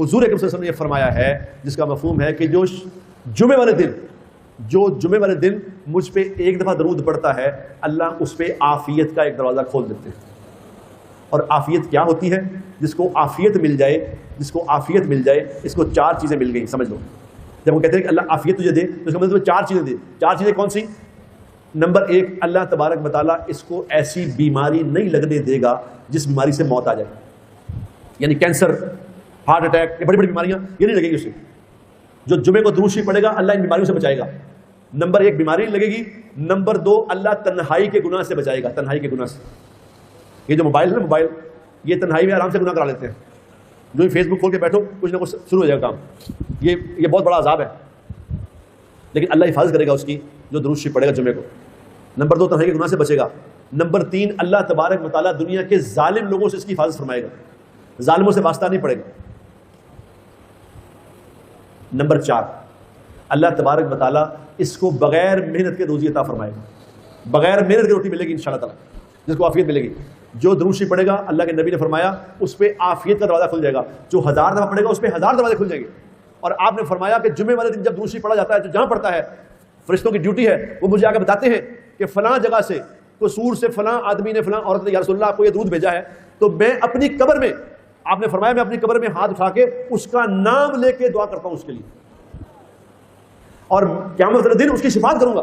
حضور اکرم صلی اللہ علیہ وسلم نے یہ فرمایا ہے جس کا مفہوم ہے کہ جو جمعے والے دن مجھ پہ ایک دفعہ درود پڑتا ہے اللہ اس پہ عافیت کا ایک دروازہ کھول دیتے ہیں. اور عافیت کیا ہوتی ہے؟ جس کو عافیت مل جائے اس کو 4 چیزیں مل گئیں. سمجھ لو جب وہ کہتے ہیں کہ اللہ عافیت تجھے دے تو اس کا مطلب 4 چیزیں دے. 4 چیزیں کون سی؟ نمبر 1، اللہ تبارک و تعالیٰ اس کو ایسی بیماری نہیں لگنے دے گا جس بیماری سے موت آ جائے. یعنی کینسر، ہارٹ اٹیک، یہ بڑی بڑی بیماریاں یہ نہیں لگے گی اسے. جو جمعے کو درود شریف پڑھے گا اللہ ان بیماریوں سے بچائے گا. نمبر 1 بیماری نہیں لگے گی. نمبر 2 اللہ تنہائی کے گناہ سے بچائے گا. تنہائی کے گناہ سے، یہ جو موبائل ہے نا، موبائل یہ تنہائی میں آرام سے گناہ کرا لیتے ہیں. جو فیس بک کھول کے بیٹھو کچھ نہ کچھ شروع ہو جائے گا کام. یہ بہت بڑا عذاب ہے، لیکن اللہ حفاظت کرے گا اس کی جو درود شریف پڑھے گا جمعے کو. نمبر 2 تنہائی کے گناہ سے بچے گا. نمبر 3 اللہ تبارک و تعالیٰ دنیا کے ظالم لوگوں سے اس کی حفاظت فرمائے گا، ظالموں سے واسطہ نہیں پڑے گا. نمبر 4 اللہ تبارک و تعالیٰ اس کو بغیر محنت کے روزی عطا فرمائے گا. بغیر محنت کی روٹی ملے گی انشاءاللہ تعالیٰ، جس کو عافیت ملے گی. جو درود شریف پڑھے گا اللہ کے نبی نے فرمایا اس پہ عافیت کا دروازہ کھل جائے گا. جو 1000 دفعہ پڑھے گا اس پہ 1000 دروازے کھل جائیں گے. اور آپ نے فرمایا کہ جمعے والے دن جب درود شریف پڑھا جاتا ہے، جو جہاں پڑھتا ہے فرشتوں کی ڈیوٹی ہے، وہ مجھے آ کے بتاتے ہیں کہ فلاں جگہ سے قصور سے فلاں آدمی نے فلاں عورت نے یا رسول اللہ آپ کو یہ درود بھیجا ہے. تو میں اپنی قبر میں، آپ نے فرمایا میں اپنی قبر میں ہاتھ اٹھا کے اس کا نام لے کے دعا کرتا ہوں اس کے لیے، اور قیامت والے دن اس کی شفاعت کروں گا.